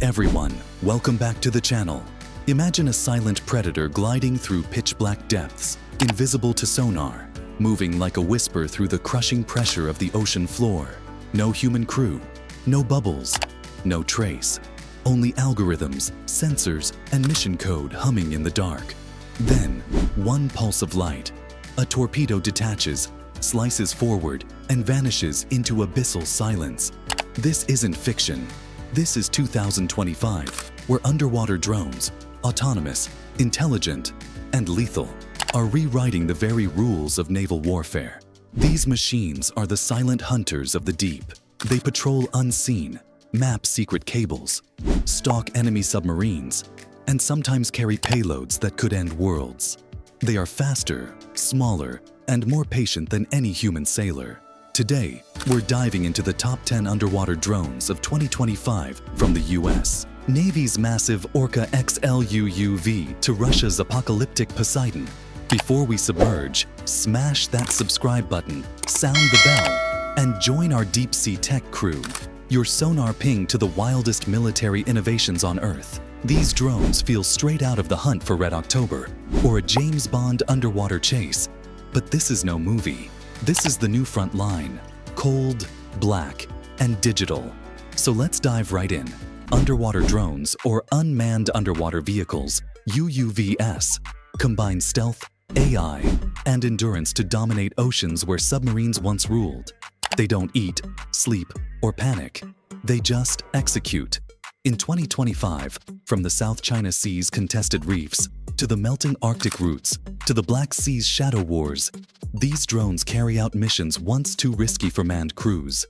everyone, welcome back to the channel. Imagine a silent predator gliding through pitch-black depths, invisible to sonar, moving like a whisper through the crushing pressure of the ocean floor. No human crew, no bubbles, no trace, only algorithms, sensors, and mission code humming in the dark. Then, one pulse of light, a torpedo detaches, slices forward, and vanishes into abyssal silence. This isn't fiction. This is 2025, where underwater drones, autonomous, intelligent, and lethal, are rewriting the very rules of naval warfare. These machines are the silent hunters of the deep. They patrol unseen, map secret cables, stalk enemy submarines, and sometimes carry payloads that could end worlds. They are faster, smaller, and more patient than any human sailor. Today, we're diving into the top 10 underwater drones of 2025 from the US. Navy's massive Orca XLUUV to Russia's apocalyptic Poseidon. Before we submerge, smash that subscribe button, sound the bell, and join our deep-sea tech crew. Your sonar ping to the wildest military innovations on Earth. These drones feel straight out of The Hunt for Red October or a James Bond underwater chase. But this is no movie. This is the new front line, cold, black, and digital. So let's dive right in. Underwater drones, or unmanned underwater vehicles, UUVs, combine stealth, AI, and endurance to dominate oceans where submarines once ruled. They don't eat, sleep, or panic. They just execute. In 2025, from the South China Sea's contested reefs, to the melting Arctic routes, to the Black Sea's shadow wars, these drones carry out missions once too risky for manned crews.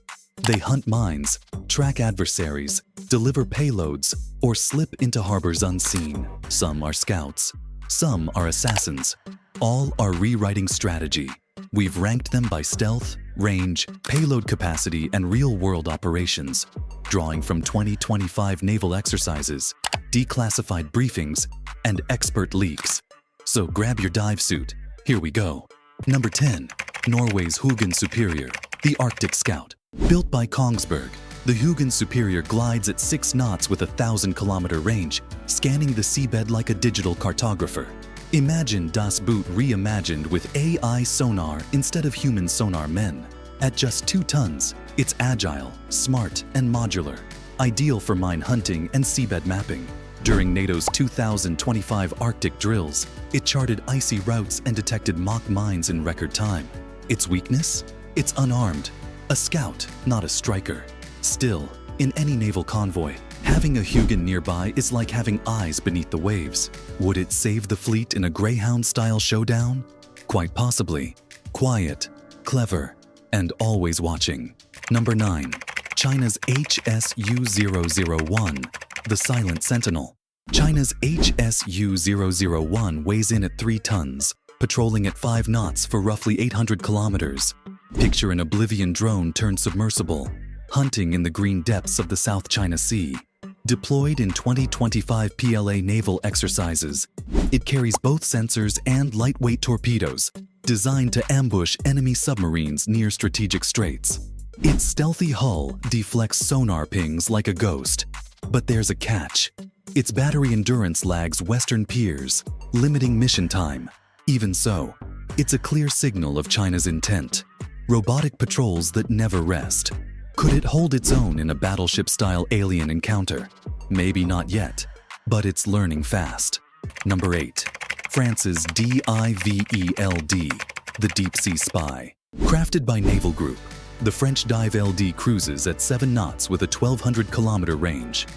They hunt mines, track adversaries, deliver payloads, or slip into harbors unseen. Some are scouts, some are assassins. All are rewriting strategy. We've ranked them by stealth, range, payload capacity, and real-world operations, drawing from 2025 naval exercises, declassified briefings, and expert leaks. So grab your dive suit. Here we go. Number 10. Norway's Hugin Superior, the Arctic Scout. Built by Kongsberg, the Hugin Superior glides at 6 knots with a 1,000-kilometer range, scanning the seabed like a digital cartographer. Imagine Das Boot reimagined with AI sonar instead of human sonar men. At just 2 tons, it's agile, smart, and modular, ideal for mine hunting and seabed mapping. During NATO's 2025 Arctic drills, it charted icy routes and detected mock mines in record time. Its weakness? It's unarmed. A scout, not a striker. Still, in any naval convoy, having a Hugin nearby is like having eyes beneath the waves. Would it save the fleet in a Greyhound-style showdown? Quite possibly. Quiet, clever, and always watching. Number 9. China's HSU-001, the Silent Sentinel. China's HSU-001 weighs in at 3 tons, patrolling at 5 knots for roughly 800 kilometers. Picture an Oblivion drone turned submersible, hunting in the green depths of the South China Sea. Deployed in 2025 PLA naval exercises, it carries both sensors and lightweight torpedoes, designed to ambush enemy submarines near strategic straits. Its stealthy hull deflects sonar pings like a ghost. But there's a catch. Its battery endurance lags Western peers, limiting mission time. Even so, it's a clear signal of China's intent. Robotic patrols that never rest. Could it hold its own in a battleship-style alien encounter? Maybe not yet, but it's learning fast. Number 8. France's DIVE-LD, the Deep Sea Spy. Crafted by Naval Group, the French Dive LD cruises at 7 knots with a 1,200-kilometer range.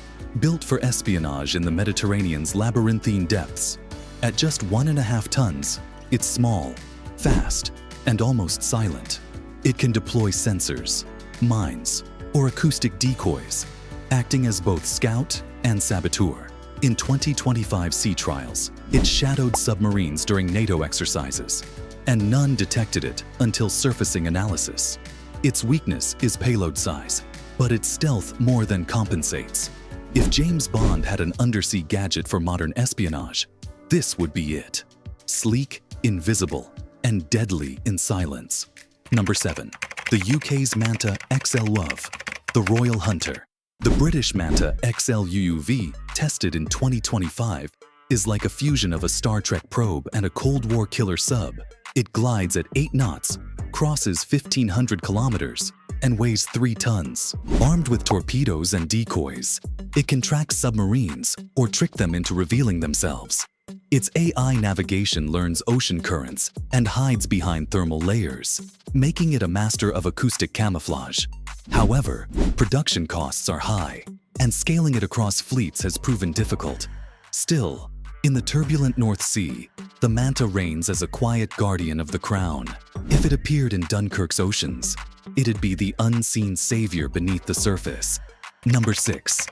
Built for espionage in the Mediterranean's labyrinthine depths. At just 1.5 tons, it's small, fast, and almost silent. It can deploy sensors, mines, or acoustic decoys, acting as both scout and saboteur. In 2025 sea trials, it shadowed submarines during NATO exercises, and none detected it until surfacing analysis. Its weakness is payload size, but its stealth more than compensates. If James Bond had an undersea gadget for modern espionage, this would be it. Sleek, invisible, and deadly in silence. Number 7. The UK's Manta XLUUV, the Royal Hunter. The British Manta XLUUV, tested in 2025, is like a fusion of a Star Trek probe and a Cold War killer sub. It glides at 8 knots, crosses 1,500 kilometers, and weighs 3 tons. Armed with torpedoes and decoys, it can track submarines or trick them into revealing themselves. Its AI navigation learns ocean currents and hides behind thermal layers, making it a master of acoustic camouflage. However, production costs are high, and scaling it across fleets has proven difficult. Still, in the turbulent North Sea, the Manta reigns as a quiet guardian of the crown. If it appeared in Dunkirk's oceans, it'd be the unseen savior beneath the surface. Number 6.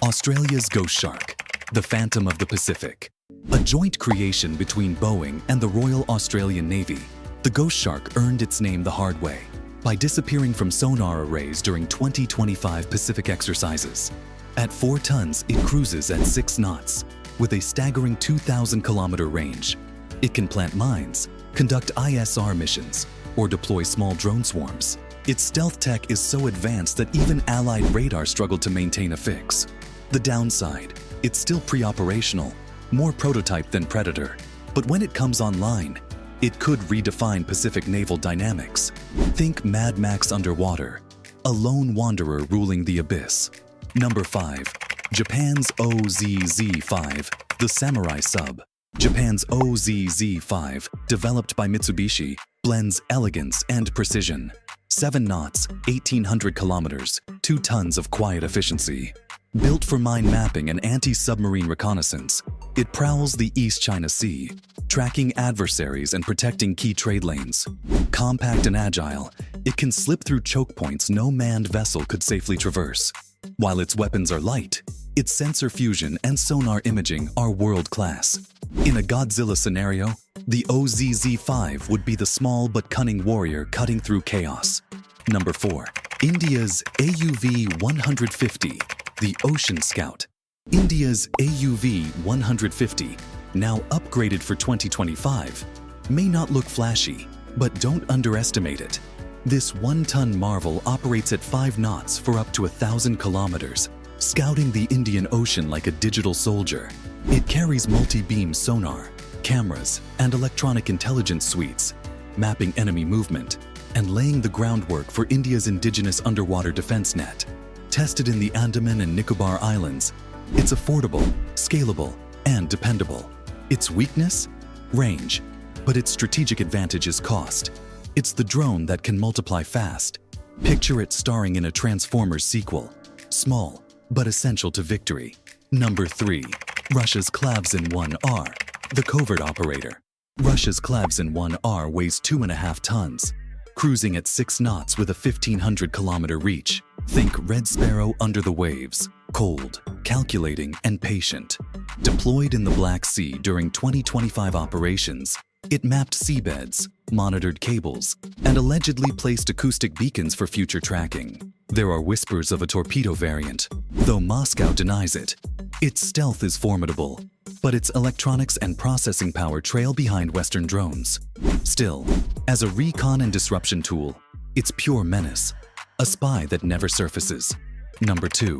Australia's Ghost Shark, the Phantom of the Pacific. A joint creation between Boeing and the Royal Australian Navy, the Ghost Shark earned its name the hard way by disappearing from sonar arrays during 2025 Pacific exercises. At 4 tons, it cruises at 6 knots, with a staggering 2,000-kilometer range. It can plant mines, conduct ISR missions, or deploy small drone swarms. Its stealth tech is so advanced that even Allied radar struggled to maintain a fix. The downside, it's still pre-operational, more prototype than Predator. But when it comes online, it could redefine Pacific naval dynamics. Think Mad Max underwater, a lone wanderer ruling the abyss. Number 5. Japan's OZZ-5, the Samurai Sub. Japan's OZZ-5, developed by Mitsubishi, blends elegance and precision. 7 knots, 1,800 kilometers, 2 tons of quiet efficiency. Built for mine mapping and anti-submarine reconnaissance, it prowls the East China Sea, tracking adversaries and protecting key trade lanes. Compact and agile, it can slip through choke points no manned vessel could safely traverse. While its weapons are light, its sensor fusion and sonar imaging are world-class. In a Godzilla scenario, the OZZ-5 would be the small but cunning warrior cutting through chaos. Number 4. India's AUV-150, the Ocean Scout. India's AUV-150, now upgraded for 2025, may not look flashy, but don't underestimate it. This 1-ton marvel operates at 5 knots for up to 1,000 kilometers, scouting the Indian Ocean like a digital soldier. It carries multi-beam sonar, cameras, and electronic intelligence suites, mapping enemy movement and laying the groundwork for India's indigenous underwater defense net. Tested in the Andaman and Nicobar Islands, it's affordable, scalable, and dependable. Its weakness? Range. But its strategic advantage is cost. It's the drone that can multiply fast. Picture it starring in a Transformers sequel. Small, but essential to victory. Number 3. Russia's XLUUVs-1R, the covert operator. Russia's XLUUVs-1R weighs 2.5 tons, cruising at 6 knots with a 1,500-kilometer reach. Think Red Sparrow under the waves, cold, calculating, and patient. Deployed in the Black Sea during 2025 operations, it mapped seabeds, monitored cables, and allegedly placed acoustic beacons for future tracking. There are whispers of a torpedo variant, though Moscow denies it. Its stealth is formidable, but its electronics and processing power trail behind Western drones. Still, as a recon and disruption tool, it's pure menace, a spy that never surfaces. Number 2.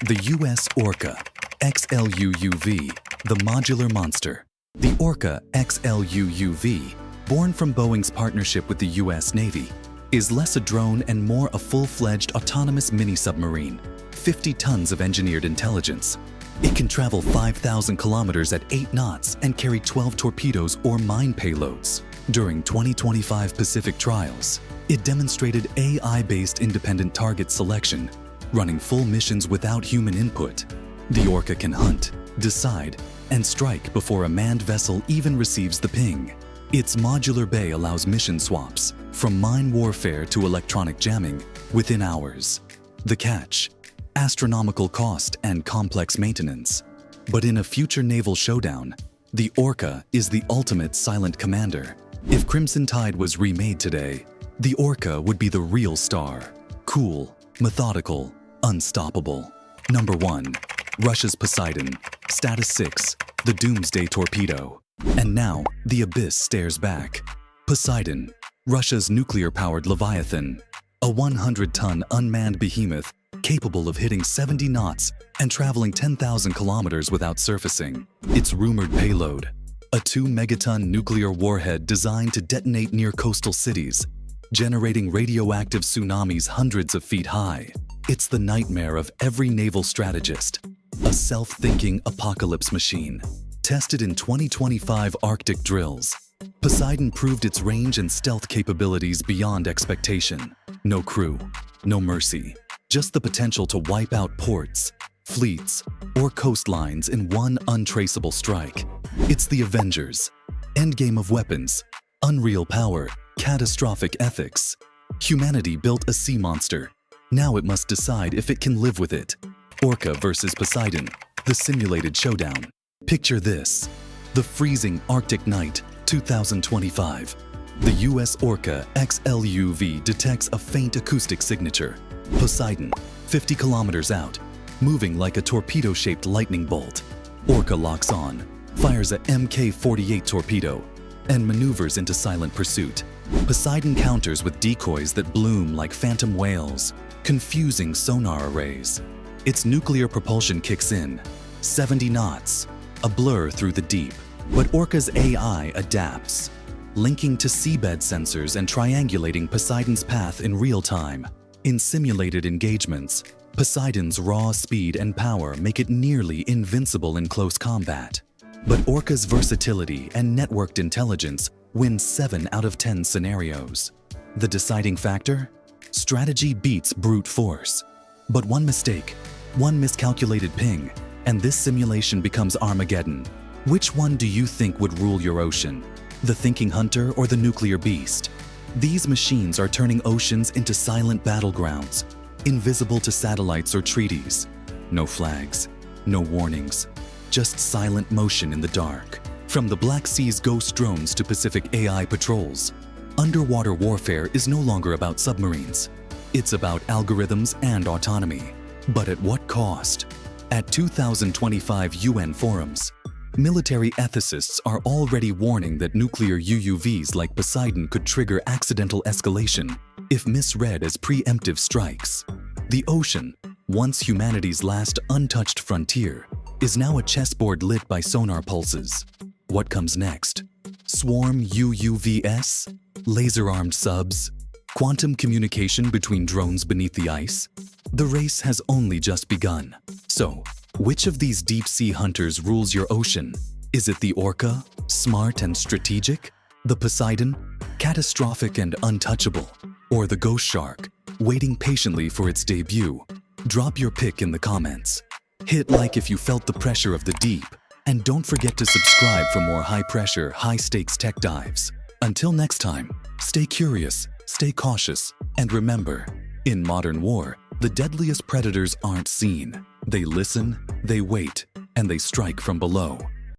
The US Orca XLUUV, the modular monster. The Orca XLUUV, born from Boeing's partnership with the US Navy, is less a drone and more a full-fledged autonomous mini-submarine, 50 tons of engineered intelligence. It can travel 5,000 kilometers at 8 knots and carry 12 torpedoes or mine payloads. During 2025 Pacific trials, it demonstrated AI-based independent target selection, running full missions without human input. The Orca can hunt, decide, and strike before a manned vessel even receives the ping. Its modular bay allows mission swaps, from mine warfare to electronic jamming, within hours. The catch? Astronomical cost and complex maintenance. But in a future naval showdown, the Orca is the ultimate silent commander. If Crimson Tide was remade today, the Orca would be the real star. Cool, methodical, unstoppable. Number 1. Russia's Poseidon, Status 6, the Doomsday Torpedo. And now, the abyss stares back. Poseidon, Russia's nuclear-powered Leviathan, a 100-ton unmanned behemoth capable of hitting 70 knots and traveling 10,000 kilometers without surfacing. Its rumored payload, a 2-megaton nuclear warhead designed to detonate near coastal cities, generating radioactive tsunamis hundreds of feet high. It's the nightmare of every naval strategist, a self-thinking apocalypse machine. Tested in 2025 Arctic drills, Poseidon proved its range and stealth capabilities beyond expectation. No crew, no mercy, just the potential to wipe out ports, fleets, or coastlines in one untraceable strike. It's the Avengers. Endgame of weapons, unreal power, catastrophic ethics. Humanity built a sea monster. Now it must decide if it can live with it. Orca versus Poseidon, the simulated showdown. Picture this: the freezing Arctic night, 2025. The US Orca XLUUV detects a faint acoustic signature. Poseidon, 50 kilometers out, moving like a torpedo-shaped lightning bolt. Orca locks on, fires a Mk-48 torpedo, and maneuvers into silent pursuit. Poseidon counters with decoys that bloom like phantom whales, confusing sonar arrays. Its nuclear propulsion kicks in, 70 knots, a blur through the deep. But Orca's AI adapts, linking to seabed sensors and triangulating Poseidon's path in real time. In simulated engagements, Poseidon's raw speed and power make it nearly invincible in close combat. But Orca's versatility and networked intelligence win 7 out of 10 scenarios. The deciding factor? Strategy beats brute force. But one mistake, one miscalculated ping, and this simulation becomes Armageddon. Which one do you think would rule your ocean? The thinking hunter or the nuclear beast? These machines are turning oceans into silent battlegrounds, invisible to satellites or treaties. No flags, no warnings, just silent motion in the dark. From the Black Sea's ghost drones to Pacific AI patrols, underwater warfare is no longer about submarines. It's about algorithms and autonomy. But at what cost? At 2025 UN forums, military ethicists are already warning that nuclear UUVs like Poseidon could trigger accidental escalation if misread as preemptive strikes. The ocean, once humanity's last untouched frontier, is now a chessboard lit by sonar pulses. What comes next? Swarm UUVs? Laser-armed subs? Quantum communication between drones beneath the ice? The race has only just begun. So, which of these deep-sea hunters rules your ocean? Is it the Orca, smart and strategic? The Poseidon, catastrophic and untouchable? Or the ghost shark, waiting patiently for its debut? Drop your pick in the comments. Hit like if you felt the pressure of the deep, and don't forget to subscribe for more high-pressure, high-stakes tech dives. Until next time, stay curious, stay cautious, and remember, in modern war, the deadliest predators aren't seen. They listen, they wait, and they strike from below.